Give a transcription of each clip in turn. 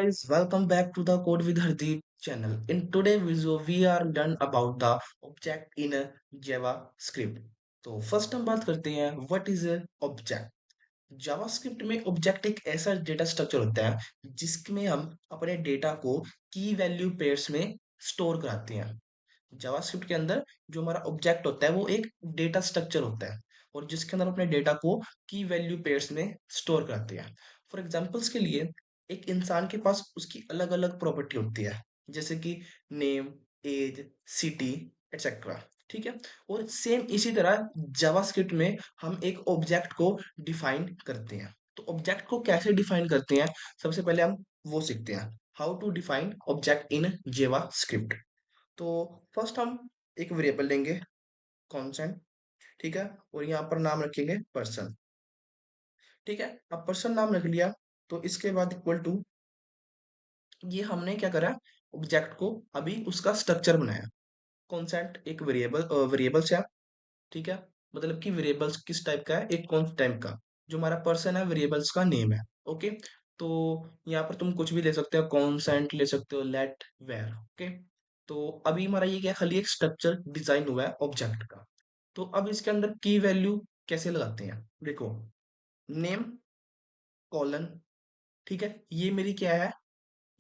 guys, welcome back to the Code with Hardeep channel. In today's video, we are done about the object in a JavaScript. तो first हम बात करते हैं what is a object. JavaScript में object एक ऐसा data structure होता है जिसमें हम अपने डेटा को की वैल्यू पेयर्स में स्टोर कराते हैं। जावास्क्रिप्ट के अंदर जो हमारा ऑब्जेक्ट होता है वो एक डेटा स्ट्रक्चर होता है और जिसके अंदर अपने डेटा को की वैल्यू पेयर्स में स्टोर करते हैं। फॉर एग्जांपल्स के लिए एक इंसान के पास उसकी अलग अलग प्रॉपर्टी होती है, जैसे कि नेम, एज, सिटी, एटसेट्रा। ठीक है। और सेम इसी तरह जावास्क्रिप्ट में हम एक ऑब्जेक्ट को डिफाइन करते हैं। तो ऑब्जेक्ट को कैसे डिफाइन करते हैं, सबसे पहले हम वो सीखते हैं, how to define object in JavaScript. तो फर्स्ट हम एक वेरिएबल लेंगे, कॉन्स्टेंट। ठीक है। और यहाँ पर नाम रखेंगे पर्सन। ठीक है। अब पर्सन नाम रख लिया, तो इसके बाद इक्वल टू, ये हमने क्या करा, ऑब्जेक्ट को अभी उसका स्ट्रक्चर बनाया। कॉन्स्टेंट एक वेरिएबल्स है। ठीक है। मतलब कि वेरिएबल्स किस टाइप का है, एक कौन टाइप का। जो हमारा पर्सन है वेरिएबल्स का नेम है। ओके। तो यहाँ पर तुम कुछ भी ले सकते हो, कॉन्स्टेंट ले सकते हो, लेट, वेर। ओके। तो अभी हमारा ये क्या है, खाली एक स्ट्रक्चर डिजाइन हुआ है ऑब्जेक्ट का। तो अब इसके अंदर की वैल्यू कैसे लगाते हैं, देखो, नेम कॉलन। ठीक है। ये मेरी क्या है,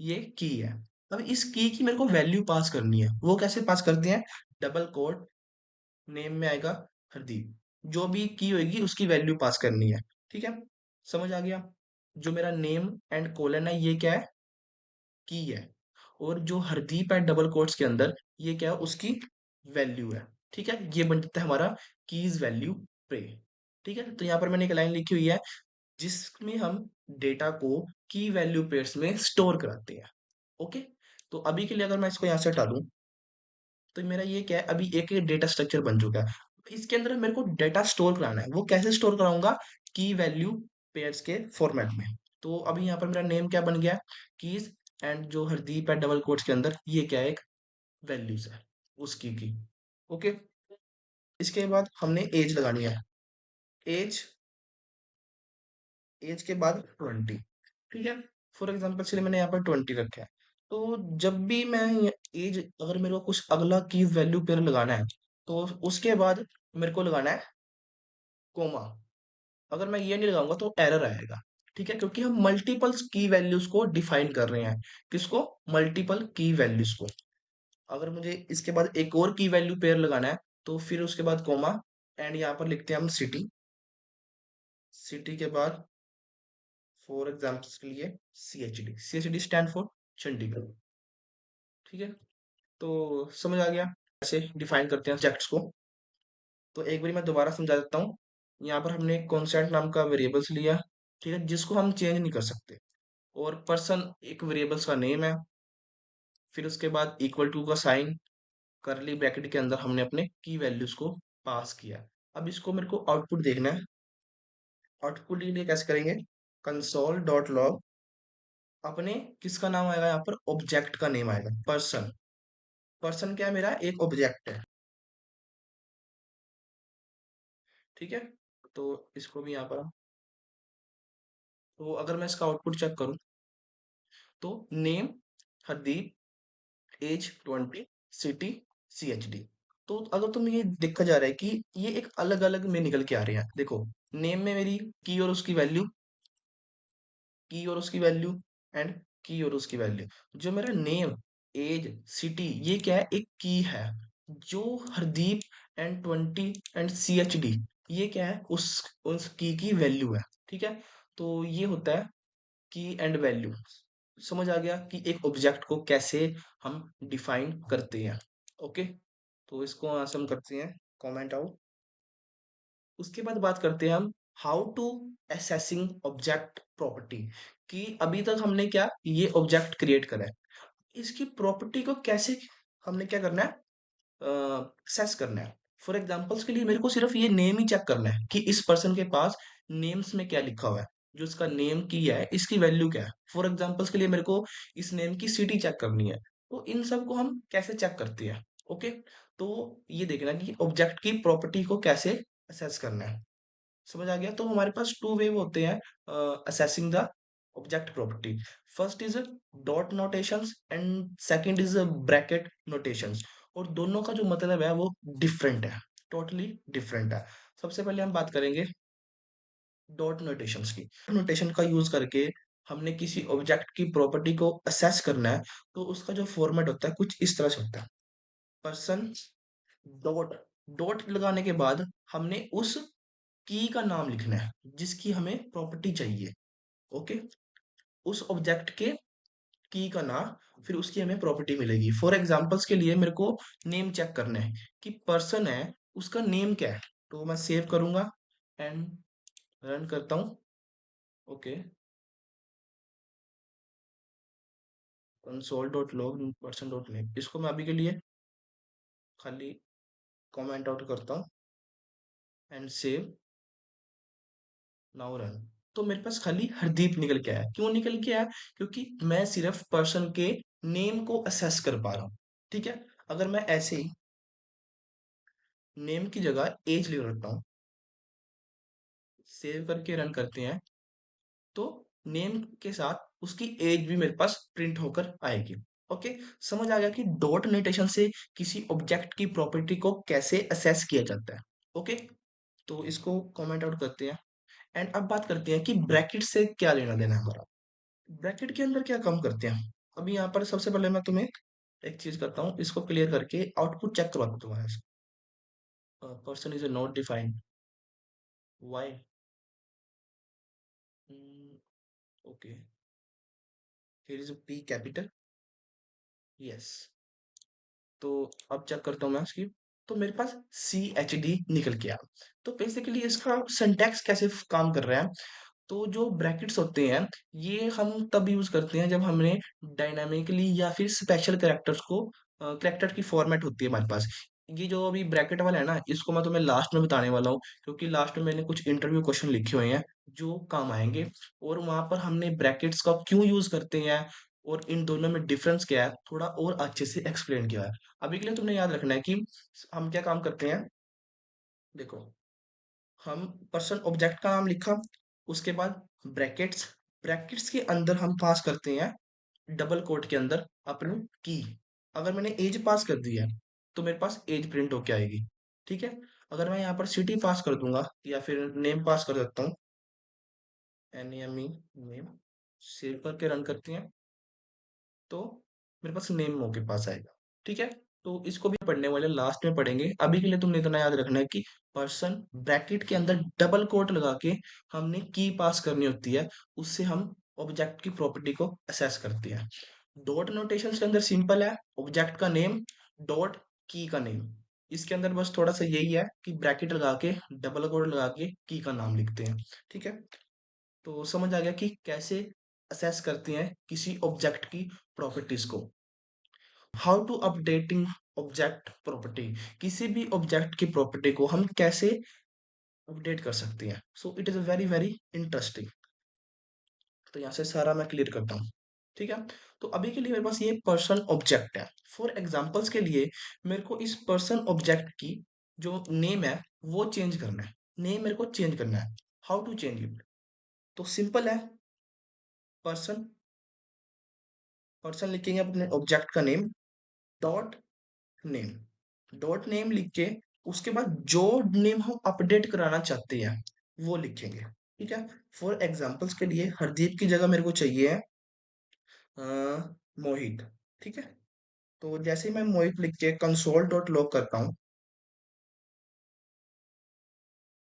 ये की है। अब इस की मेरे को वैल्यू पास करनी है, वो कैसे पास करते हैं, डबल कोड, नेम में आएगा हरदीप, जो भी की होगी उसकी वैल्यू पास करनी है। ठीक है। समझ आ गया। जो मेरा नेम एंड कोलन है ये क्या है, की है। और जो हरदीप है डबल कोट्स के अंदर, ये क्या है, उसकी वैल्यू है। ठीक है। ये बन जाता है हमारा कीज वैल्यू पे। ठीक है। तो यहाँ पर मैंने एक लाइन लिखी हुई है जिसमें हम डेटा को की वैल्यू पेयर्स में स्टोर कराते हैं। ओके। तो अभी के लिए अगर मैं इसको यहाँ से हटा दूं, तो मेरा ये क्या है, अभी एक डेटा स्ट्रक्चर बन चुका है। इसके अंदर मेरे को डेटा स्टोर कराना है, वो कैसे स्टोर कराऊंगा, की वैल्यू पेयर्स के फॉर्मेट में। तो अभी यहाँ पर मेरा नेम क्या बन गया, कीज, एंड जो हरदीप है डबल कोट्स के अंदर, ये क्या है, एक वैल्यूज है उसकी की। ओके। इसके बाद हमने एज लगानी है, एज, एज के बाद 20। ठीक है। फॉर एग्जाम्पल चलिए मैंने यहाँ पर 20 रखा है। तो जब भी मैं एज, अगर मेरे को कुछ अगला की वैल्यू पेयर लगाना है, तो उसके बाद मेरे को लगाना है कोमा। अगर मैं ये नहीं लगाऊंगा तो एरर आएगा। ठीक है। क्योंकि हम मल्टीपल की वैल्यूज को डिफाइन कर रहे हैं। किसको, मल्टीपल की वैल्यूज को। अगर मुझे इसके बाद एक और की वैल्यू पेयर लगाना है, तो फिर उसके बाद कोमा, एंड यहाँ पर लिखते हैं हम सिटी। सिटी के बाद फॉर एग्जाम्पल के लिए CHD, CHD stand for Chandigarh. ठीक है। तो समझ आ गया कैसे डिफाइन करते हैं ऑब्जेक्ट्स को। तो एक बार मैं दोबारा समझा देता हूँ। यहाँ पर हमने कॉन्स्टेंट नाम का वेरिएबल्स लिया, ठीक है, जिसको हम चेंज नहीं कर सकते। और पर्सन एक वेरिएबल्स का नेम है। फिर उसके बाद इक्वल टू का साइन, करली ब्रैकेट के अंदर हमने अपने की वैल्यूज को पास किया। अब इसको मेरे को आउटपुट देखना है। आउटपुट के लिए कैसे करेंगे, कंसोल डॉट लॉग, अपने किसका नाम आएगा, यहाँ पर ऑब्जेक्ट का नेम आएगा, पर्सन। पर्सन क्या है, मेरा एक ऑब्जेक्ट है। ठीक है। तो इसको भी यहाँ पर, तो अगर मैं इसका आउटपुट चेक करूं, तो name Hardeep, age 20, city CHD। तो अगर तुम्हें ये देखा जा रहा है कि ये एक अलग अलग में निकल के आ रहे हैं, देखो, नेम में मेरी की और उसकी वैल्यू, की और उसकी वैल्यू, एंड की और उसकी वैल्यू। जो मेरा नेम, एज, सिटी, ये क्या है, एक की है। जो हरदीप एंड 20 एंड CHD, ये क्या है, उस की वैल्यू है। ठीक है। तो ये होता है की एंड वैल्यू। समझ आ गया कि एक ऑब्जेक्ट को कैसे हम डिफाइन करते हैं। ओके। तो इसको यहाँ से हम करते हैं कमेंट आउट। उसके बाद बात करते हैं हम how to assessing object property. कि अभी तक हमने क्या, ये ऑब्जेक्ट क्रिएट करा है, इसकी प्रॉपर्टी को कैसे हमने क्या करना है, एक्सेस करना है। फॉर एग्जांपल्स के लिए मेरे को सिर्फ ये नेम ही चेक करना है कि इस पर्सन के पास नेम्स में क्या लिखा हुआ है, जो इसका नेम की है इसकी वैल्यू क्या है। फॉर एग्जांपल्स के लिए मेरे को इस नेम की सिटी चेक करनी है। तो इन सब को हम कैसे चेक करते हैं। ओके। तो ये देखना कि ऑब्जेक्ट की प्रॉपर्टी को कैसे असेस करना है। समझ आ गया। तो हमारे पास टू वे होते हैं assessing the object property. First is dot notations and second is bracket notations. और दोनों का जो मतलब है वो डिफरेंट है, टोटली डिफरेंट है। सबसे पहले हम बात करेंगे डॉट नोटेशंस की। नोटेशन का यूज करके हमने किसी ऑब्जेक्ट की प्रॉपर्टी को असेस करना है, तो उसका जो फॉर्मेट होता है कुछ इस तरह से होता है। पर्सन डॉट, डॉट लगाने के बाद हमने उस की का नाम लिखना है जिसकी हमें प्रॉपर्टी चाहिए। ओके, उस ऑब्जेक्ट के की का नाम, फिर उसकी हमें प्रॉपर्टी मिलेगी। फॉर एग्जांपल्स के लिए मेरे को नेम चेक करना है कि पर्सन है, उसका नेम क्या है। तो मैं सेव करूंगा एंड रन करता हूँ। Okay, console dot log person dot name, इसको मैं अभी के लिए खाली कमेंट आउट करता हूँ एंड सेव, नाउ रन। तो मेरे पास खाली हरदीप निकल के आया। क्यों निकल के आया? क्योंकि मैं सिर्फ पर्सन के नेम को असेस कर पा रहा हूँ। ठीक है, अगर मैं ऐसे ही नेम की जगह एज ले लेता हूँ, सेव करके रन करते हैं, तो नेम के साथ उसकी एज भी मेरे पास प्रिंट होकर आएगी। ओके, समझ आ गया कि डॉट नोटेशन से किसी ऑब्जेक्ट की प्रॉपर्टी को कैसे असेस किया जाता है। ओके, तो इसको कमेंट आउट करते हैं एंड अब बात करते हैं कि ब्रैकेट से क्या लेना देना है हमारा। ब्रैकेट के अंदर क्या काम करते हैं। अभी यहाँ पर सबसे पहले मैं तुम्हें एक चीज करता हूँ, इसको क्लियर करके आउटपुट चेक करवा दूँ तुम्हारा। Person is not defined, why? Okay, here is P capital, yes. तो अब चेक करता हूँ मैं इसकी, तो मेरे पास सी एच डी निकल के आया। तो बेसिकली इसका सिंटैक्स कैसे काम कर रहा है। तो जो ब्रैकेट्स होते हैं, ये हम तब यूज करते हैं जब हमने डायनामिकली या फिर स्पेशल कैरेक्टर्स को, कैरेक्टर की फॉर्मेट होती है हमारे पास। ये जो अभी ब्रैकेट वाला है ना, इसको मैं तुम्हें लास्ट में बताने वाला हूँ, क्योंकि लास्ट में मैंने कुछ इंटरव्यू क्वेश्चन लिखे हुए हैं जो काम आएंगे। और वहां पर हमने ब्रैकेट्स का क्यों यूज करते हैं और इन दोनों में डिफरेंस क्या है, थोड़ा और अच्छे से एक्सप्लेन किया है। अभी के लिए तुमने याद रखना है कि हम क्या काम करते हैं। देखो, हम पर्सन ऑब्जेक्ट का नाम लिखा, उसके बाद ब्रैकेट्स, ब्रैकेट्स के अंदर हम पास करते हैं डबल कोट के अंदर अपनी की। अगर मैंने एज पास कर दी है तो मेरे पास एज प्रिंट होके आएगी। ठीक है, अगर मैं यहाँ पर सिटी पास कर दूंगा या फिर नेम पास कर देता हूँ, N M E name, save करके रन करते हैं, तो मेरे पास नेम के पास आएगा। ठीक है, तो इसको भी पढ़ने वाले लास्ट में पढ़ेंगे। अभी के लिए तुमने इतना याद रखना है कि पर्सन ब्रैकेट के अंदर डबल कोट लगा के हमने की पास करनी होती है, उससे हम ऑब्जेक्ट की प्रॉपर्टी को असेस करते हैं। डॉट नोटेशन के अंदर सिंपल है, ऑब्जेक्ट का नेम डॉट की का नेम। इसके अंदर बस थोड़ा सा यही है कि ब्रैकेट लगा के डबल कोट लगा के की का नाम लिखते हैं। ठीक है, तो समझ आ गया कि कैसे असेस करते हैं किसी ऑब्जेक्ट की प्रॉपर्टीज को। How to updating object property, किसी भी ऑब्जेक्ट की प्रॉपर्टी को हम कैसे अपडेट कर सकते हैं। So it is very very interesting. तो यहाँ से सारा मैं क्लियर करता हूँ। ठीक है, तो अभी के लिए मेरे पास ये पर्सन ऑब्जेक्ट है। फॉर एग्जांपल्स के लिए मेरे को इस पर्सन ऑब्जेक्ट की जो नेम है वो चेंज करना है। नेम मेरे को चेंज करना है। How to change it? तो सिंपल है, पर्सन, पर्सन लिखेंगे अपने ऑब्जेक्ट का name dot name, dot name लिख के उसके बाद जो नेम हम अपडेट कराना चाहते हैं वो लिखेंगे। ठीक है, फॉर एग्जांपल्स के लिए हरदीप की जगह मेरे को चाहिए अ, मोहित। ठीक है, तो जैसे ही मैं मोहित लिख के कंसोल डॉट लॉग करता हूँ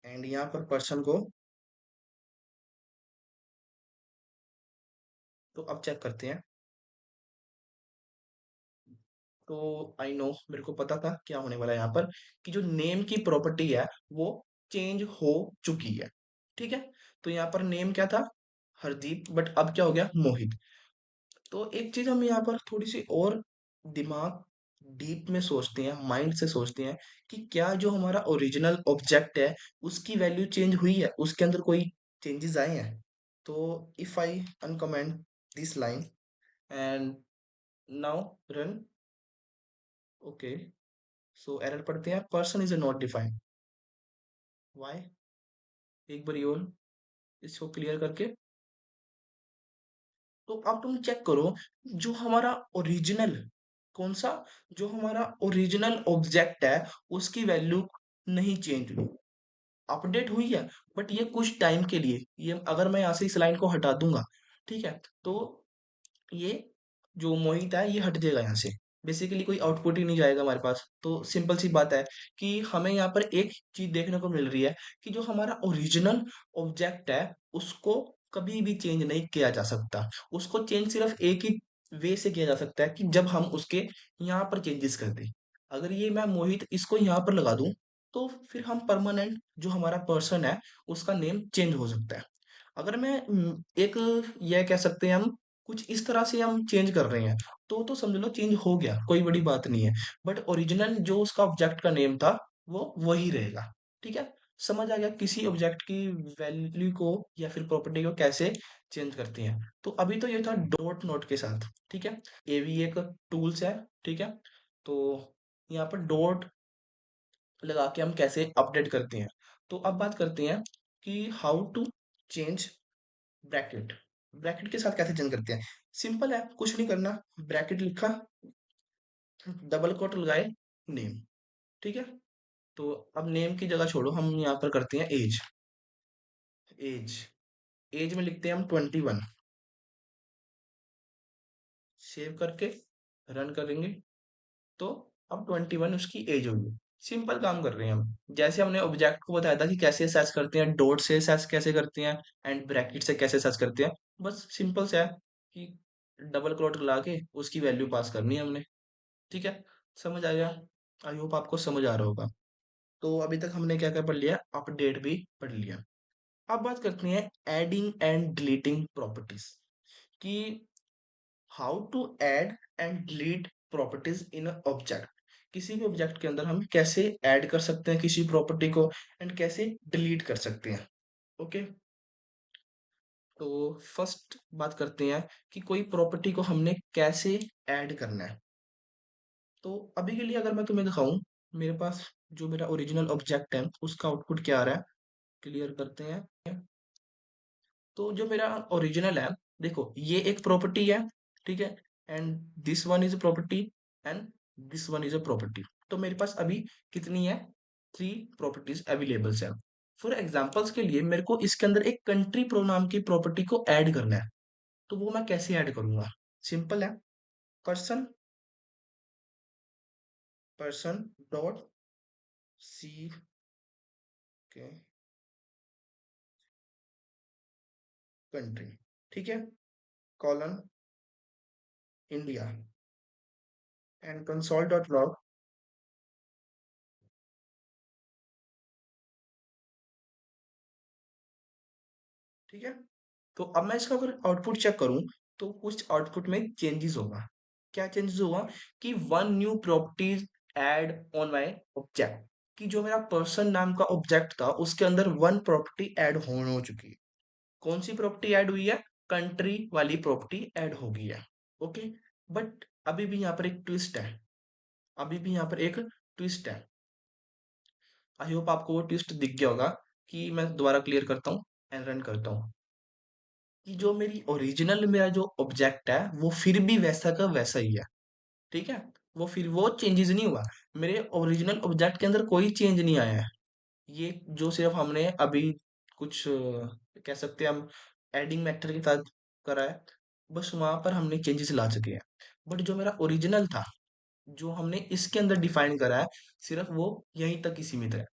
एंड यहाँ पर पर्सन को, तो अब चेक करते हैं। तो आई नो, मेरे को पता था क्या होने वाला है यहाँ पर, कि जो नेम की प्रॉपर्टी है वो चेंज हो चुकी है। ठीक है, तो यहाँ पर नेम क्या था, हरदीप, बट अब क्या हो गया, मोहित। तो एक चीज हम यहाँ पर थोड़ी सी और दिमाग डीप में सोचते हैं, माइंड से सोचते हैं कि क्या जो हमारा ओरिजिनल ऑब्जेक्ट है उसकी वैल्यू चेंज हुई है, उसके अंदर कोई चेंजेस आए हैं। तो if I uncomment this line and now run, okay, so error पढ़ते हैं, person is not defined, why? एक बार और इसको क्लियर करके तो अब तुम चेक करो, जो हमारा ओरिजिनल, कौन सा, जो हमारा ओरिजिनल ऑब्जेक्ट है, उसकी वैल्यू नहीं चेंज हुई, अपडेट हुई है, बट ये कुछ टाइम के लिए, ये अगर मैं यहाँ से इस लाइन को हटा दूंगा, ठीक है, तो ये जो मोहित है ये हट जाएगा यहाँ से, बेसिकली कोई आउटपुट ही नहीं जाएगा हमारे पास। तो सिंपल सी बात है कि हमें यहाँ पर एक चीज देखने को मिल रही है कि जो हमारा ओरिजिनल ऑब्जेक्ट है उसको कभी भी चेंज नहीं किया जा सकता। उसको चेंज सिर्फ एक ही वे से किया जा सकता है कि जब हम उसके यहाँ पर चेंजेस कर दें। अगर ये मैं मोहित इसको यहाँ पर लगा दूं, तो फिर हम परमानेंट जो हमारा पर्सन है उसका नेम चेंज हो सकता है। अगर मैं एक, यह कह सकते हैं हम, कुछ इस तरह से हम चेंज कर रहे हैं, तो समझ लो चेंज हो गया, कोई बड़ी बात नहीं है, बट ओरिजिनल जो उसका ऑब्जेक्ट का नेम था वो वही रहेगा। ठीक है, समझ आ गया किसी ऑब्जेक्ट की वैल्यू को या फिर प्रॉपर्टी को कैसे चेंज करते हैं। तो अभी तो ये था डॉट नोट के साथ, ठीक है, ये भी एक टूल्स है, ठीक है। तो यहाँ पर डॉट लगा के हम कैसे अपडेट करते हैं। तो अब बात करते हैं कि how to change bracket. Bracket के साथ कैसे चेंज करते हैं? सिंपल है, कुछ नहीं करना, ब्रैकेट लिखा, डबल कोट लगाए, नेम, ठीक है। तो अब नेम की जगह छोड़ो, हम यहाँ पर करते हैं एज। एज, एज में लिखते हैं हम 21, सेव करके रन करेंगे, तो अब 21 उसकी एज होगी। सिंपल काम कर रहे हैं हम, जैसे हमने ऑब्जेक्ट को बताया था कि कैसे सर्च करते हैं, डॉट से सर्च कैसे करते हैं एंड ब्रैकेट से कैसे सर्च करते हैं, बस सिंपल से है कि डबल क्लोट लगा के उसकी वैल्यू पास करनी है हमने। ठीक है, समझ आ गया? आई होप आपको समझ आ रहा होगा। तो अभी तक हमने क्या क्या पढ़ लिया, अपडेट भी पढ़ लिया। अब बात करते हैं एडिंग एंड डिलीटिंग प्रॉपर्टीज कि how to add and delete properties in object. किसी भी ऑब्जेक्ट के अंदर हम कैसे ऐड कर सकते हैं किसी प्रॉपर्टी को एंड कैसे डिलीट कर सकते हैं। ओके, तो फर्स्ट बात करते हैं कि कोई प्रॉपर्टी को हमने कैसे ऐड करना है। तो अभी के लिए अगर मैं तुम्हें दिखाऊं, मेरे पास जो मेरा ओरिजिनल ऑब्जेक्ट है उसका आउटपुट क्या आ रहा है, क्लियर करते हैं। तो जो मेरा ओरिजिनल है, देखो ये एक प्रॉपर्टी है, ठीक है, and this one is a property and this one is a property. तो मेरे पास अभी कितनी है, 3 प्रॉपर्टीज अवेलेबल्स है। फॉर एग्जांपल्स के लिए मेरे को इसके अंदर एक कंट्री प्रोनाम की प्रॉपर्टी को ऐड करना है, तो वो मैं कैसे ऐड करूंगा? सिंपल है, पर्सन, पर्सन डॉट सी के कंट्री, ठीक है, colon India and console dot log, ठीक है। तो अब मैं इसका अगर आउटपुट चेक करूं, तो कुछ आउटपुट में चेंजेस होगा। क्या चेंजेस होगा कि one new properties add on my object, कि जो मेरा पर्सन नाम का ऑब्जेक्ट था उसके अंदर वन प्रॉपर्टी ऐड हो चुकी है। कौन सी प्रॉपर्टी ऐड हुई है? कंट्री वाली प्रॉपर्टी ऐड हो गई है। ओके, बट अभी भी यहाँ पर एक ट्विस्ट है, अभी भी यहाँ पर एक ट्विस्ट है। आई होप आपको वो ट्विस्ट दिख गया होगा, कि मैं दोबारा क्लियर करता हूँ एंड रन करता हूँ, कि जो मेरी ओरिजिनल मेरा जो ऑब्जेक्ट है वो फिर भी वैसा का वैसा ही है, ठीक है, वो फिर वो चेंजेस नहीं हुआ। मेरे ओरिजिनल ऑब्जेक्ट के अंदर कोई चेंज नहीं आया है। ये जो सिर्फ हमने अभी कुछ कह सकते हैं हम एडिंग मेथड के साथ करा है, बस वहां पर हमने चेंजेस ला चुके हैं। बट जो मेरा ओरिजिनल था, जो हमने इसके अंदर डिफाइन करा है, सिर्फ वो यहीं तक ही सीमित है।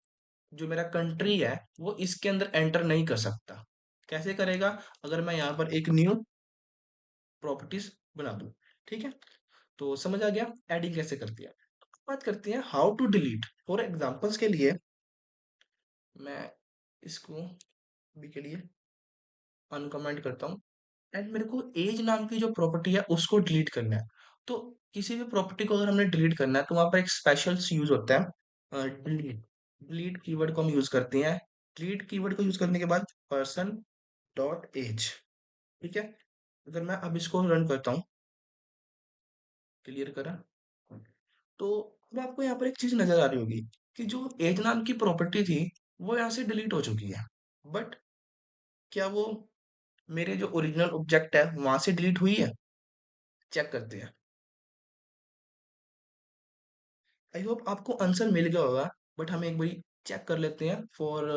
जो मेरा कंट्री है वो इसके अंदर एंटर नहीं कर सकता। कैसे करेगा? अगर मैं यहाँ पर एक न्यू प्रॉपर्टीज बना दूं, ठीक है। तो समझ आ गया एडिंग कैसे करती है। बात करते हैं how to delete. For examples के लिए मैं इसको भी के लिए अनकमेंट करता हूँ एंड मेरे को एज नाम की जो प्रॉपर्टी है उसको डिलीट करना है। तो किसी भी प्रॉपर्टी को अगर हमने डिलीट करना है तो वहां पर एक स्पेशल यूज होता है, डिलीट। डिलीट कीवर्ड को हम यूज करते हैं। डिलीट कीवर्ड को यूज करने के बाद पर्सन डॉट एज, ठीक है। अगर मैं अब इसको रन करता हूँ, क्लियर करा, तो अब आपको यहाँ पर एक चीज नजर आ रही होगी कि जो एज नाम की प्रॉपर्टी थी वो यहाँ से डिलीट हो चुकी है। बट क्या वो मेरे जो ओरिजिनल ऑब्जेक्ट है वहां से डिलीट हुई है? चेक करते हैं। आई होप आपको आंसर मिल गया होगा, बट हम एक बारी चेक कर लेते हैं फॉर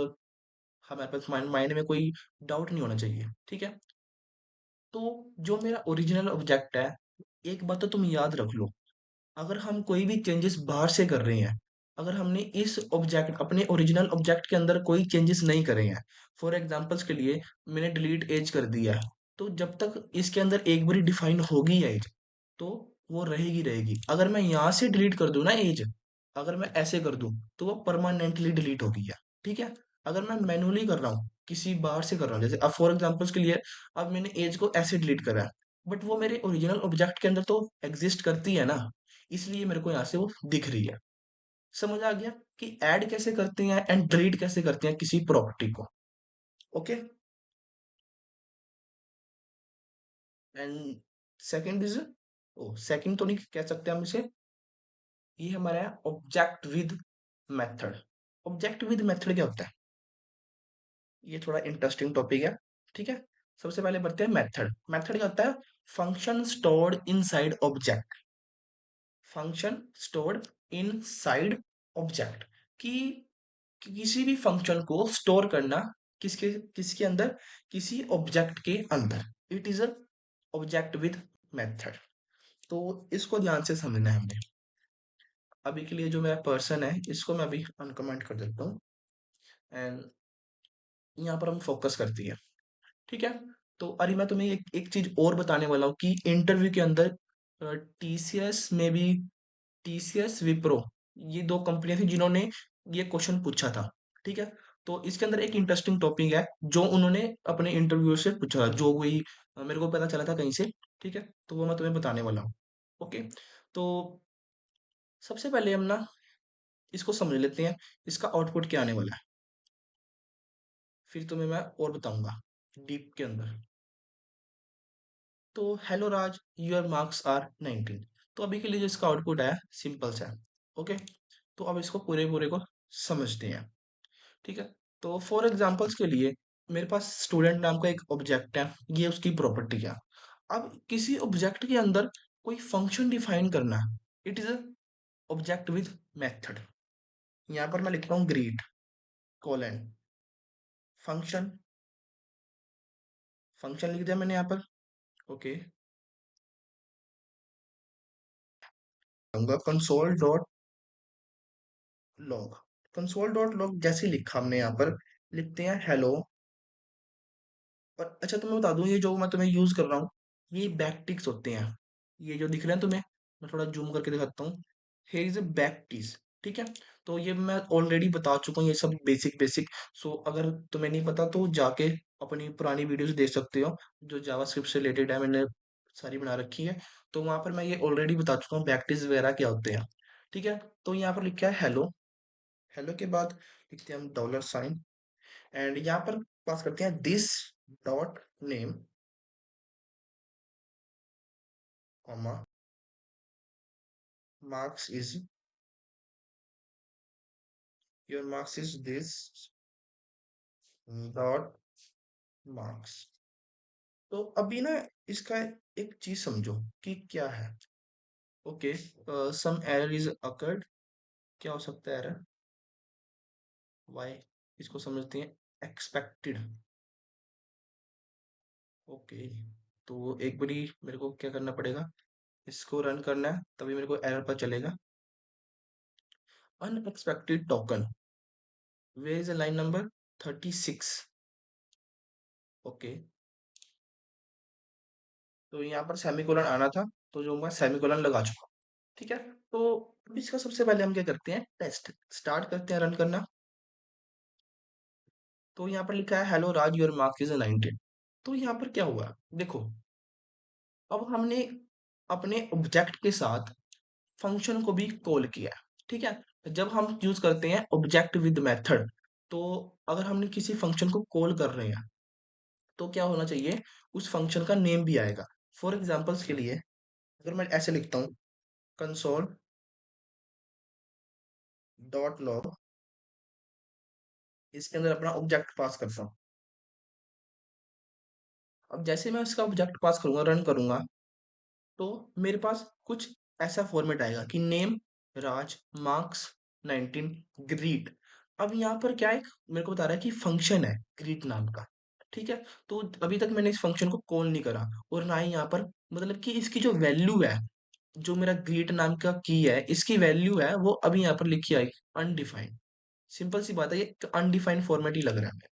हमारे पास माइंड माइंड में कोई डाउट नहीं होना चाहिए, ठीक है? तो जो मेरा ओरिजिनल ऑब्जेक्ट है, एक बात तो तुम याद रख लो, अगर हम कोई भी चेंजेस बाहर से कर रहे हैं, अगर हमने इस ऑब्जेक्ट अपने ओरिजिनल ऑब्जेक्ट के अंदर कोई चेंजेस नहीं करे हैं, फॉर एग्जांपल्स के लिए मैंने डिलीट एज कर दिया है, तो जब तक इसके अंदर एक बारी डिफाइन होगी एज, तो वो रहेगी रहेगी। अगर मैं यहाँ से डिलीट कर दूं ना एज, अगर मैं ऐसे कर दूं, तो वो परमानेंटली डिलीट होगी है, ठीक है? अगर मैं मैनुअली कर रहा हूँ, किसी बाहर से कर रहा हूँ, जैसे अब फॉर एग्जांपल्स के लिए, अब मैंने एज को ऐसे डिलीट करा है, बट वो मेरे ओरिजिनल ऑब्जेक्ट के अंदर तो एग्जिस्ट करती है ना, इसलिए मेरे को यहाँ से वो दिख रही है। समझ आ गया कि ऐड कैसे करते हैं एंड डिलीट कैसे करते हैं किसी प्रॉपर्टी को? Okay. And second is, oh second तो नहीं कह सकते हम इसे, ये हमारा है object with method. Object with method क्या होता है? ये थोड़ा इंटरेस्टिंग टॉपिक है, ठीक है? सबसे पहले बढ़ते हैं मेथड। मेथड क्या होता है? Function stored inside object. Function stored inside object, कि किसी भी फंक्शन को स्टोर करना किसके किसके अंदर? किसी ऑब्जेक्ट के अंदर। It is a object with method. तो इसको ध्यान से समझना है हमने। अभी के लिए जो मेरा पर्सन है, इसको मैं अभी अनकमेंट कर देता हूँ, एंड यहाँ पर हम फोकस करती है, ठीक है? तो अरे मैं तुम्हें एक चीज और बताने वाला हूँ कि इंटरव्यू के अंदर टीसीएस में भी, टीसीएस विप्रो, ये दो कंपनियां थी जिन्होंने ये क्वेश्चन पूछा था, ठीक है? तो इसके अंदर एक इंटरेस्टिंग टॉपिक है जो उन्होंने अपने इंटरव्यू से पूछा था, जो वही मेरे को पता चला था कहीं से, ठीक है? तो वो मैं तुम्हें बताने वाला हूँ। ओके। तो सबसे पहले हम ना इसको समझ लेते हैं, इसका आउटपुट क्या आने वाला है, फिर तुम्हें मैं और बताऊंगा डीप के अंदर। तो hello Raj, your marks are 19। तो अभी के लिए जो इसका आउटपुट है सिंपल सा है। ओके। तो अब इसको पूरे पूरे को समझते हैं, ठीक है? तो फॉर एग्जांपल्स के लिए मेरे पास स्टूडेंट नाम का एक ऑब्जेक्ट है, ये उसकी प्रॉपर्टी है। अब किसी ऑब्जेक्ट के अंदर कोई फंक्शन डिफाइन करना है, it is a object with method. यहाँ पर मैं लिखता हूँ ग्रीट कोलन फंक्शन। फंक्शन लिख दिया मैंने यहाँ पर। Okay. Console dot log. Console dot log जैसे लिखा हमने यहाँ पर, लिखते हैं हेलो। और अच्छा तुम्हें बता दूं, ये जो मैं तुम्हें यूज कर रहा हूँ, ये बैकटिक्स होते हैं। ये जो दिख रहे हैं तुम्हें, मैं थोड़ा जूम करके दिखाता हूँ। here इज a बैकटिस, ठीक है? तो ये मैं ऑलरेडी बता चुका हूँ, ये सब बेसिक बेसिक। सो अगर तुम्हें नहीं पता तो जाके अपनी पुरानी वीडियोस देख सकते हो, जो जावास्क्रिप्ट से रिलेटेड है, मैंने सारी बना रखी है। तो वहां पर मैं ये ऑलरेडी बता चुका हूँ बैकटिस वगैरह क्या होते हैं, ठीक है? तो यहाँ पर लिखा है हेलो। हेलो के बाद लिखते हैं हम $साइन, एंड यहाँ पर पास करते हैं this dot name, comma, marks is, your marks is this dot marks। तो अभी ना इसका एक चीज समझो कि क्या है। Okay. Some error is occurred. क्या हो सकता है एरर? वाई? इसको समझते हैं एक्सपेक्टेड। ओके। तो एक बारी मेरे को क्या करना पड़ेगा, इसको रन करना है, तभी मेरे को एरर पर चलेगा। Unexpected token, where is line number 36। ओके। तो यहाँ पर सेमीकोलन आना था, तो जो मैं सेमीकोलन लगा चुका हूँ, ठीक है? तो अब इसका सबसे पहले हम क्या करते हैं, टेस्ट स्टार्ट करते हैं रन करना। तो यहाँ पर लिखा है hello Raj, your marks is 19। तो यहाँ पर क्या हुआ देखो, अब हमने अपने ऑब्जेक्ट के साथ फंक्शन को भी कॉल किया, ठीक है? जब हम यूज करते हैं ऑब्जेक्ट विद मेथड, तो अगर हमने किसी फंक्शन को कॉल कर रहे हैं, तो क्या होना चाहिए, उस फंक्शन का नेम भी आएगा। फॉर एग्जांपल्स के लिए अगर मैं ऐसे लिखता हूँ, कंसोल डॉट लॉग, इसके अंदर अपना ऑब्जेक्ट पास करता हूँ। अब जैसे मैं इसका ऑब्जेक्ट पास करूंगा, रन करूंगा, तो मेरे पास कुछ ऐसा फॉर्मेट आएगा कि नेम, राज, मार्क्स, 19, ग्रीट। अब यहाँ पर क्या है, मेरे को बता रहा है कि फंक्शन है ग्रीट नाम का। ठीक है, तो अभी तक मैंने इस फंक्शन को कॉल नहीं करा, और ना ही यहाँ पर मतलब कि इसकी जो वैल्यू है, जो मेरा ग्रीट नाम का की है, इसकी वैल्यू है वो अभी यहाँ पर लिखी आई, अनडिफाइंड। सिंपल सी बात है, ये अनडिफाइंड फॉर्मेट ही लग रहा है।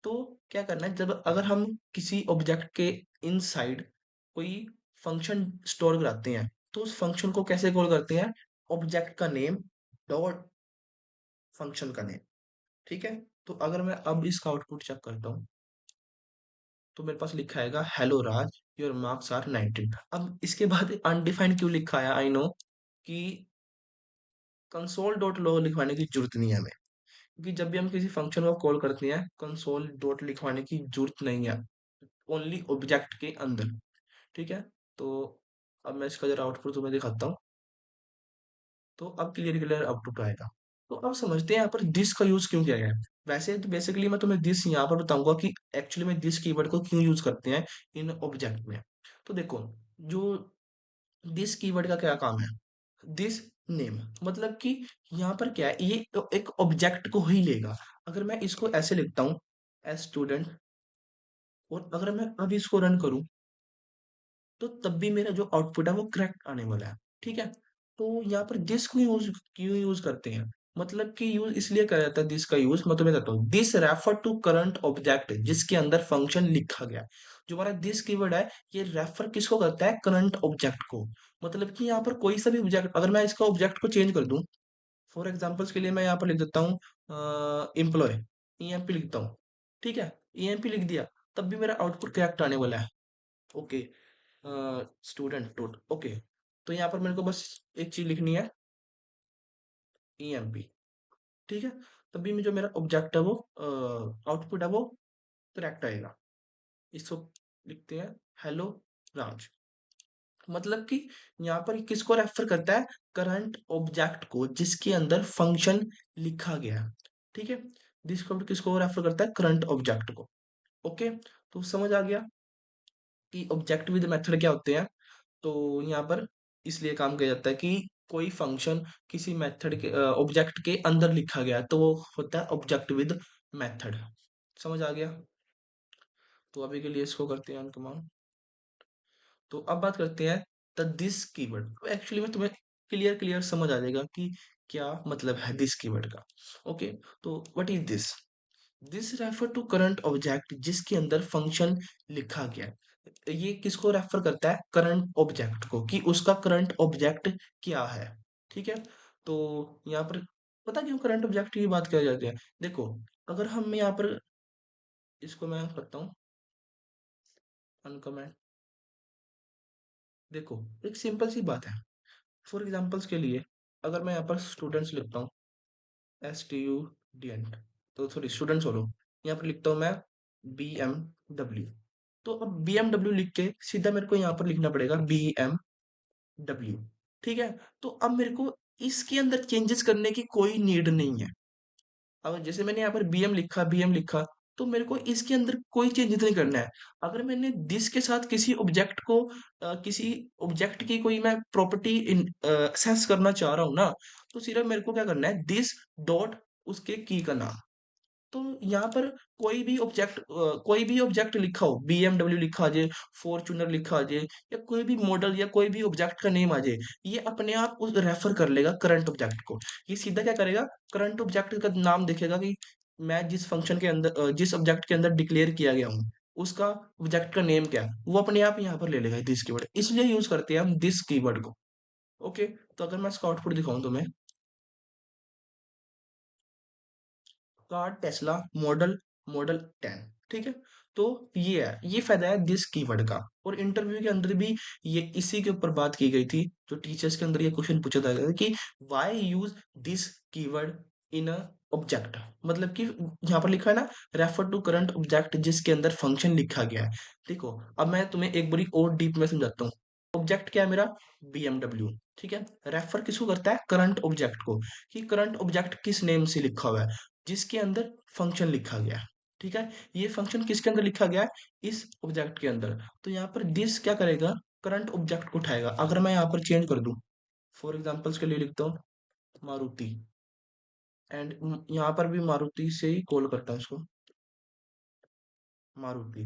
तो क्या करना है, जब अगर हम किसी ऑब्जेक्ट के इनसाइड कोई फंक्शन स्टोर कराते हैं, तो उस फंक्शन को कैसे कॉल करते हैं, ऑब्जेक्ट का नेम डॉट फंक्शन का नेम। ठीक है, तो अगर मैं अब इसका आउटपुट चेक करता हूँ, तो मेरे पास लिखा आएगा hello Raj, your marks are 19। अब इसके बाद अनडिफाइंड क्यों लिखा है, आई नो कि कंसोल डॉट लॉग लिखवाने की जरूरत नहीं है हमें, क्योंकि जब भी हम किसी फंक्शन को कॉल करते हैं, कंसोल डॉट लिखवाने की जरूरत नहीं है, ओनली ऑब्जेक्ट के अंदर। ठीक है, तो अब मैं इसका जरा आउटपुट तुम्हें दिखाता हूँ, तो अब क्लियर क्लियर आउटपुट आएगा। तो अब समझते हैं यहाँ पर दिस का यूज क्यों किया गया है। वैसे तो बेसिकली मैं तुम्हें दिस यहाँ पर बताऊंगा कि एक्चुअली में दिस कीवर्ड को क्यों यूज करते हैं इन ऑब्जेक्ट में। तो देखो, जो दिस कीवर्ड का क्या काम है, दिस नेम, मतलब कि यहाँ पर क्या है, ये तो एक ऑब्जेक्ट को ही लेगा। अगर मैं इसको ऐसे लिखता हूँ, एज स्टूडेंट, और अगर मैं अब इसको रन करूँ, तो तब भी मेरा जो आउटपुट है वो करेक्ट आने वाला है। ठीक है, तो यहाँ पर दिस को यूज करते हैं, मतलब कि यूज इसलिए करा जाता है दिस का यूज, मैं तुम्हें बताता हूँ। This refer to current object जिसके अंदर फंक्शन लिखा गया है। जो हमारा दिस कीवर्ड है, ये रेफर किसको करता है, करंट ऑब्जेक्ट को। मतलब कि यहाँ पर कोई सा भी ऑब्जेक्ट, अगर मैं इसका ऑब्जेक्ट को चेंज कर दूं, फॉर एग्जाम्पल्स के लिए मैं यहाँ पर लिख देता हूँ एम्प्लॉय, ईएमपी लिखता हूँ। ठीक है, ईएमपी लिख दिया, तब भी मेरा आउटपुट करेक्ट आने वाला है। ओके, स्टूडेंट डॉट, ओके, तो यहाँ पर मेरे को बस एक चीज लिखनी है, ईएमपी। ठीक है, तभी में जो मेरा ऑब्जेक्ट है वो, आउटपुट है वो करेक्ट आएगा। इसको लिखते हैं हेलो राज। मतलब कि यहाँ पर किसको रेफर करता है, करंट ऑब्जेक्ट को जिसके अंदर फंक्शन लिखा गया है। ठीक है, दिस कोड किसको रेफर करता है, करंट ऑब्जेक्ट को। ओके, तो समझ आ गया कि ऑब्जेक्ट विद मेथड क्या होते हैं। तो यहाँ पर इसलिए काम किया जाता है कि कोई फंक्शन किसी मेथड के ऑब्जेक्ट के अंदर लिखा गया है, तो वो होता है ऑब्जेक्ट विद मेथड। समझ आ गया, तो अभी के लिए इसको करते हैं अनकमान। तो अब बात करते हैं द दिस कीवर्ड। तो एक्चुअली में तुम्हें क्लियर क्लियर समझ आ जाएगा कि क्या मतलब है दिस कीवर्ड का। ओके, तो what is this, this refer to current object जिसके अंदर फंक्शन लिखा गया है। ये किसको रेफर करता है, करंट ऑब्जेक्ट को, कि उसका करंट ऑब्जेक्ट क्या है। ठीक है, तो यहाँ पर पता क्यों करंट ऑब्जेक्ट की बात किया जाती है। देखो, अगर हम यहाँ पर इसको मैं करता हूँ अनकमेंट, देखो एक सिंपल सी बात है। फॉर एग्जांपल्स के लिए, अगर मैं यहाँ पर स्टूडेंट्स लिखता हूँ, STUDENT, तो सॉरी स्टूडेंट्स बोलो, यहाँ पर लिखता हूँ मैं BMW। तो अब BMW लिख के सीधा मेरे को यहाँ पर लिखना पड़ेगा BMW। ठीक है, तो अब मेरे को इसके अंदर चेंजेस करने की कोई नीड नहीं है। अब जैसे मैंने यहाँ पर BM लिखा, तो मेरे को इसके अंदर कोई चेंजेस नहीं करना है। अगर मैंने दिस के साथ किसी ऑब्जेक्ट को, किसी ऑब्जेक्ट की कोई मैं प्रॉपर्टी एक्सेस करना चाह रहा हूँ ना, तो सिर्फ मेरे को क्या करना है, दिस डॉट उसके की का नाम। तो यहाँ पर कोई भी ऑब्जेक्ट लिखा हो, BMW लिखा आ जाए, फॉर्च्यूनर लिखा आ जाए, या कोई भी मॉडल या कोई भी ऑब्जेक्ट का नेम आ जाए, ये अपने आप उस रेफर कर लेगा करंट ऑब्जेक्ट को। ये सीधा क्या करेगा, करंट ऑब्जेक्ट का नाम देखेगा कि मैं जिस फंक्शन के अंदर, जिस ऑब्जेक्ट के अंदर डिक्लेयर किया गया हूँ, उसका ऑब्जेक्ट का नेम क्या है, वो अपने आप यहाँ पर ले लेगा दिस कीवर्ड। इसलिए यूज करते हैं हम दिस कीवर्ड को। ओके, तो अगर मैं इसका आउटपुट दिखाऊं तुम्हें, कार टेस्ला मॉडल मॉडल 10। ठीक है, तो ये है, ये फायदा है दिस कीवर्ड का। और इंटरव्यू के अंदर भी ये इसी के ऊपर बात की गई थी, जो टीचर्स के अंदर ये क्वेश्चन पूछा था कि why use this keyword in a object. मतलब कि यहाँ पर लिखा है ना, रेफर टू करंट ऑब्जेक्ट जिसके अंदर फंक्शन लिखा गया है। देखो, अब मैं तुम्हें एक बारी और डीप में समझाता हूँ। ऑब्जेक्ट क्या है मेरा, BMW। ठीक है, रेफर किसको करता है, करंट ऑब्जेक्ट को, कि करंट ऑब्जेक्ट किस नेम से लिखा हुआ है, जिसके अंदर फंक्शन लिखा गया है। ठीक है। ये फंक्शन किसके अंदर लिखा गया है? इस ऑब्जेक्ट के अंदर। तो यहाँ पर दिस क्या करेगा? करंट ऑब्जेक्ट को उठाएगा। अगर मैं यहाँ पर चेंज कर दूं, फॉर एग्जाम्पल्स के लिए लिखता हूँ मारुति, एंड यहाँ पर भी मारुति से ही कॉल करता हूँ इसको, मारुति।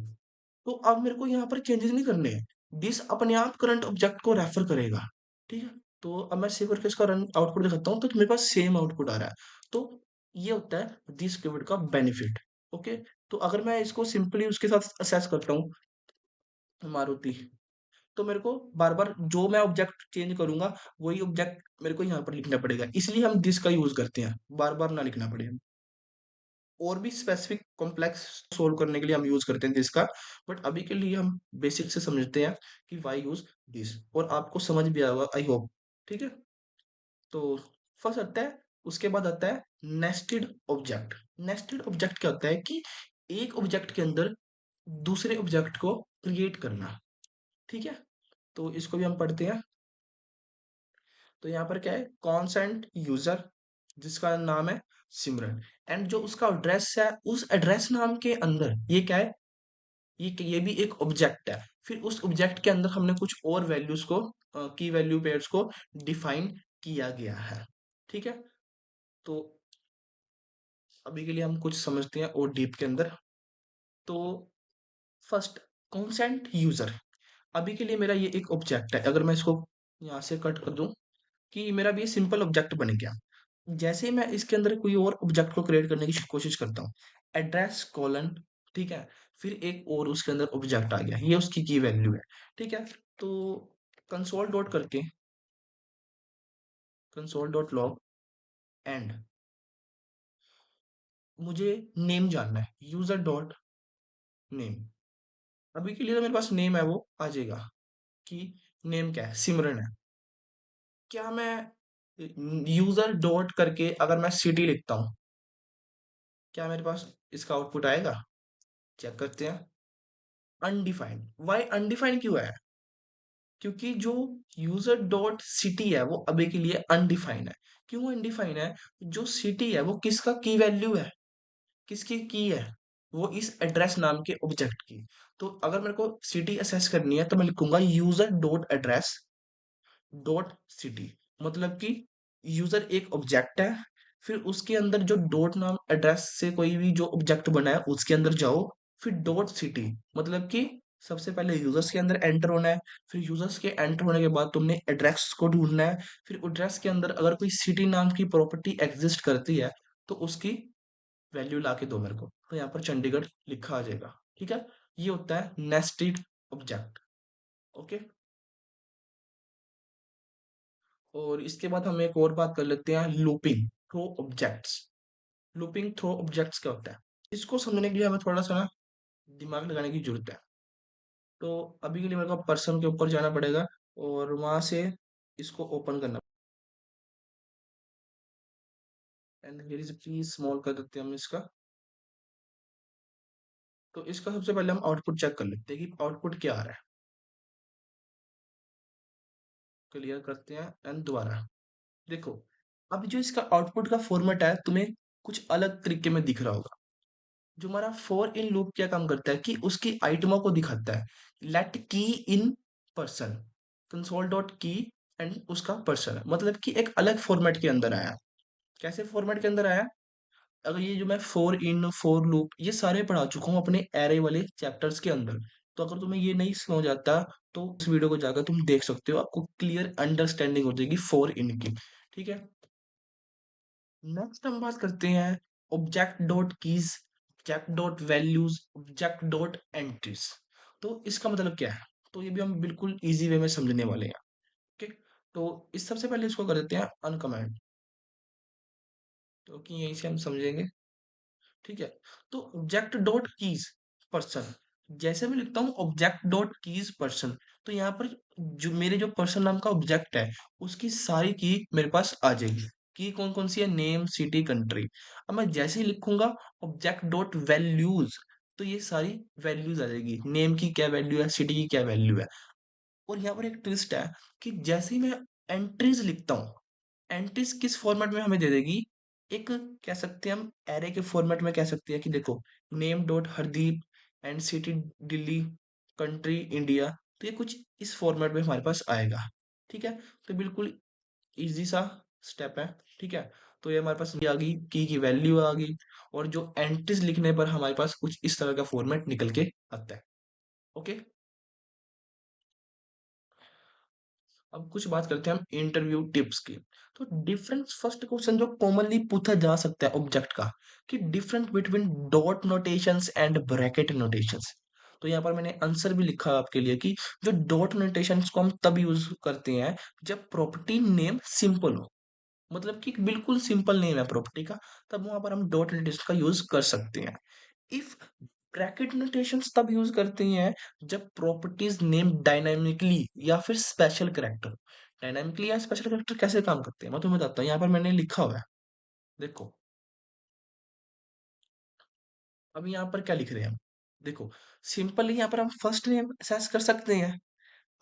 तो अब मेरे को यहाँ पर चेंजेस नहीं करने हैं, दिस अपने आप करंट ऑब्जेक्ट को रेफर करेगा। ठीक है। तो अब मैं सेव करके इसका रन आउटपुट दिखाता हूँ, तो मेरे पास सेम आउटपुट आ रहा है। तो ये होता है दिस कीवर्ड का बेनिफिट। ओके। तो अगर मैं इसको सिंपली उसके साथ असेस करता हूँ, मारुति, तो मेरे को बार बार जो मैं ऑब्जेक्ट चेंज करूंगा वही ऑब्जेक्ट मेरे को यहाँ पर लिखना पड़ेगा, इसलिए हम दिस का यूज करते हैं, बार बार ना लिखना पड़े। और भी स्पेसिफिक कॉम्प्लेक्स सोल्व करने के लिए हम यूज करते हैं दिस का, बट अभी के लिए हम बेसिक से समझते हैं कि वाई यूज दिस, और आपको समझ भी आएगा आई होप। ठीक है। तो फर्स्ट आता है, उसके बाद आता है नेस्टेड ऑब्जेक्ट। नेस्टेड ऑब्जेक्ट क्या होता है कि एक ऑब्जेक्ट के अंदर दूसरे ऑब्जेक्ट को क्रिएट करना। ठीक है। तो इसको भी हम पढ़ते हैं। तो यहाँ पर क्या है, कॉन्सेंट यूजर जिसका नाम है सिमरन, एंड जो उसका एड्रेस है, उस एड्रेस नाम के अंदर ये क्या है, ये भी एक ऑब्जेक्ट है। फिर उस ऑब्जेक्ट के अंदर हमने कुछ और वैल्यूज को, की वैल्यू पेयर्स को डिफाइन किया गया है। ठीक है। तो अभी के लिए हम कुछ समझते हैं और डीप के अंदर। तो फर्स्ट, कॉन्सेंट यूजर। अभी के लिए मेरा ये एक ऑब्जेक्ट है, अगर मैं इसको यहाँ से कट कर दूं, कि मेरा भी सिंपल ऑब्जेक्ट बन गया। जैसे ही मैं इसके अंदर कोई और ऑब्जेक्ट को क्रिएट करने की कोशिश करता हूँ, एड्रेस कॉलन, ठीक है, फिर एक और उसके अंदर ऑब्जेक्ट आ गया, ये उसकी की वैल्यू है। ठीक है। तो कंसोल डॉट करके, कंसोल डॉट लॉग एंड, मुझे नेम जानना है, यूजर डॉट नेम। अभी के लिए तो मेरे पास नेम है, वो आ जाएगा कि नेम क्या है, सिमरन है। क्या मैं यूजर डॉट करके अगर मैं सिटी लिखता हूँ, क्या मेरे पास इसका आउटपुट आएगा? चेक करते हैं। अनडिफाइंड। वाई अनडिफाइंड क्यों है? क्योंकि जो यूजर डॉट सिटी है वो अभी के लिए अनडिफाइंड है। क्यों अनडिफाइंड है? जो सिटी है वो किसका की वैल्यू है, किसकी की है? वो इस एड्रेस नाम के ऑब्जेक्ट की। तो अगर मेरे को सिटी असेस करनी है तो मैं लिखूंगा user dot address dot city. मतलब कि यूजर एक ऑब्जेक्ट है, फिर उसके अंदर जो डॉट नाम एड्रेस से कोई भी जो ऑब्जेक्ट बना है उसके अंदर जाओ, फिर डॉट सिटी, मतलब कि सबसे पहले यूजर्स के अंदर एंटर होना है, फिर यूजर्स के एंटर होने के बाद तुमने एड्रेस को ढूंढना है, फिर एड्रेस के अंदर अगर कोई सिटी नाम की प्रॉपर्टी एग्जिस्ट करती है तो उसकी वैल्यू ला के दो मेरे को, तो यहाँ पर चंडीगढ़ लिखा आ जाएगा। ठीक है। ये होता है नेस्टेड ऑब्जेक्ट। ओके। और इसके बाद हम एक और बात कर लेते हैं, looping through objects. Looping through objects क्या होता है? इसको समझने के लिए हमें थोड़ा सा ना दिमाग लगाने की जरूरत है। तो अभी के लिए मेरे को पर्सन के ऊपर जाना पड़ेगा और वहां से इसको ओपन करना, and here is please small कर देते हैं हम इसका। तो इसका सबसे पहले हम आउटपुट चेक कर लेते हैं कि आउटपुट क्या आ रहा है। क्लियर करते हैं एंड दोबारा देखो। अब जो इसका आउटपुट का फॉर्मेट है तुम्हें कुछ अलग तरीके में दिख रहा होगा। जो हमारा फॉर इन लूप क्या काम करता है कि उसकी आइटमों को दिखाता है। लेट की इन पर्सन, कंसोल डॉट की, एंड उसका पर्सन है, मतलब कि एक अलग फॉर्मेट के अंदर आया। कैसे फॉर्मेट के अंदर आया? अगर ये जो मैं फॉर इन फॉर लूप ये सारे पढ़ा चुका हूँ अपने एरे वाले चैप्टर्स के अंदर। तो अगर तुम्हें ये नहीं समझ आता तो इस वीडियो को जाकर तुम देख सकते हो, आपको क्लियर अंडरस्टैंडिंग हो जाएगी फॉर इन की। ठीक है। नेक्स्ट हम बात करते हैं object dot keys, object dot values, object dot entries. तो इसका मतलब क्या है? तो ये भी हम बिल्कुल इजी वे में समझने वाले हैं। ओके। तो इस सबसे पहले इसको कर देते हैं अनकमेंट, तो कि यहीं से हम समझेंगे। ठीक है। तो ऑब्जेक्ट डॉट कीज पर्सन, जैसे मैं लिखता हूँ ऑब्जेक्ट डॉट कीज पर्सन, तो यहाँ पर जो मेरे जो पर्सन नाम का ऑब्जेक्ट है उसकी सारी की मेरे पास आ जाएगी। की कौन कौन सी है? Name, city, country. अब मैं जैसे ही लिखूंगा ऑब्जेक्ट डॉट वैल्यूज, तो ये सारी वैल्यूज आ जाएगी, नेम की क्या वैल्यू है, सिटी की क्या वैल्यू है। और यहाँ पर एक ट्विस्ट है कि जैसे ही मैं एंट्रीज लिखता हूँ, एंट्रीज किस फॉर्मेट में हमें दे देगी? एक कह सकते हैं हम एरे के फॉर्मेट में कह सकते हैं कि देखो name dot Hardeep and city Delhi country India, तो ये कुछ इस फॉर्मेट में हमारे पास आएगा। ठीक है, तो बिल्कुल इजी सा स्टेप है। ठीक है, तो ये हमारे पास ये आ गई की वैल्यू आ गई, और जो एंट्रीज लिखने पर हमारे पास कुछ इस तरह का फॉर्मेट निकल के आता है। ओके, अब कुछ बात करते हैं हम इंटरव्यू टिप्स की। तो डिफरेंट फर्स्ट क्वेश्चन जो कॉमनली पूछा जा सकता है ऑब्जेक्ट का, कि difference between dot notations and bracket notations. तो यहाँ पर मैंने आंसर भी लिखा है आपके लिए कि जो डॉट नोटेशंस को हम तब यूज करते हैं जब प्रॉपर्टी नेम सिंपल हो, मतलब कि बिल्कुल सिंपल नेम है प्रॉपर्टी का, तब वहां पर हम डॉट नोटेशन का यूज कर सकते हैं। इफ ब्रैकेट नोटेशंस तब यूज करते हैं जब प्रॉपर्टीज नेम डायनामिकली या फिर स्पेशल करेक्टर। डायनामिकली या स्पेशल करेक्टर कैसे काम करते हैं मैं तुम्हें बताता हूँ, यहाँ पर मैंने लिखा हुआ है, देखो। अब यहाँ पर क्या लिख रहे हैं हम, देखो सिंपली यहाँ पर हम फर्स्ट नेम असेस कर सकते हैं।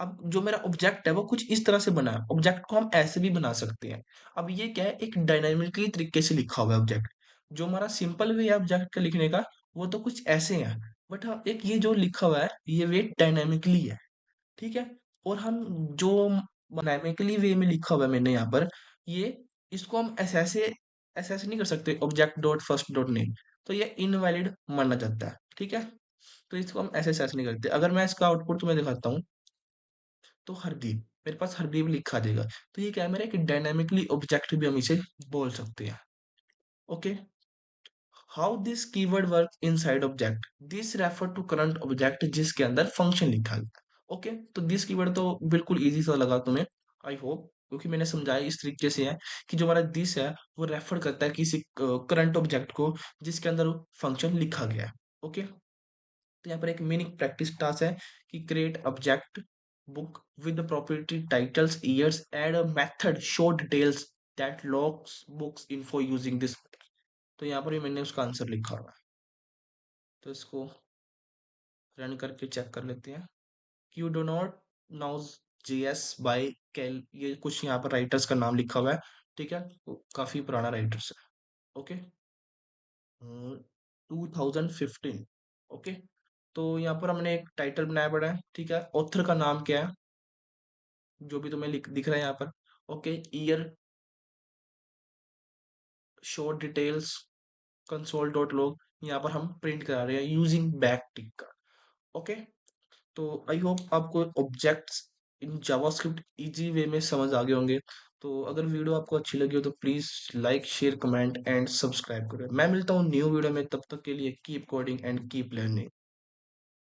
अब जो मेरा ऑब्जेक्ट है वो कुछ इस तरह से बना है, ऑब्जेक्ट को हम ऐसे भी बना सकते हैं। अब ये क्या है, एक डायनामिकली तरीके से लिखा हुआ है ऑब्जेक्ट। जो हमारा सिंपल वे है ऑब्जेक्ट का लिखने का, वो तो कुछ ऐसे है। बट हाँ, एक ये जो लिखा हुआ है ये वे डायनामिकली है। ठीक है, और हम जो डायनामिकली वे में लिखा हुआ है मैंने यहाँ पर, ये इसको हम ऐसे ऐसे नहीं कर सकते object dot first dot name, तो ये इनवैलिड माना जाता है। ठीक है, तो इसको हम ऐसे नहीं करते। अगर मैं इसका आउटपुट तुम्हें दिखाता हूँ, तो हरदीप, मेरे पास हरदीप लिखा देगा, तो ये क्या है, मेरा एक डायनामिकली ऑब्जेक्ट भी हम इसे बोल सकते हैं। Okay, how this keyword work inside object, this refer to current object जिसके अंदर फंक्शन लिखा है। ओके, तो दिस कीवर्ड तो बिल्कुल इजी सा लगा तुम्हें, आई होप, क्योंकि मैंने समझाया इस तरीके से है कि जो हमारा दिस है वो रेफर करता है किसी करंट ऑब्जेक्ट को जिसके अंदर फंक्शन लिखा गया है। ओके, तो यहाँ पर एक मीनिंग प्रैक्टिस टास्क है कि create object book with property titles years add a method show details that logs books info using this. तो यहाँ पर भी मैंने उसका आंसर लिखा हुआ है, तो इसको रन करके चेक कर लेते हैं। You do not knows JS by Kyle, ये कुछ यहाँ पर राइटर्स का नाम लिखा हुआ है। ठीक है, वो काफी पुराना राइटर्स है। ओके, 2015। ओके, तो यहाँ पर हमने एक टाइटल बनाया पड़ा है। ठीक है, ऑथर का नाम क्या है, जो भी तुम्हें दिख रहा है यहाँ पर। Okay, year, short details, console dot log, यहाँ पर हम प्रिंट करा रहे हैं यूजिंग बैक टिक का। ओके, तो आई होप आपको objects in JavaScript easy way में समझ आ गए होंगे। तो अगर वीडियो आपको अच्छी लगी हो तो please like share comment and subscribe करो। मैं मिलता हूँ न्यू वीडियो में, तब तक के लिए keep coding and keep learning.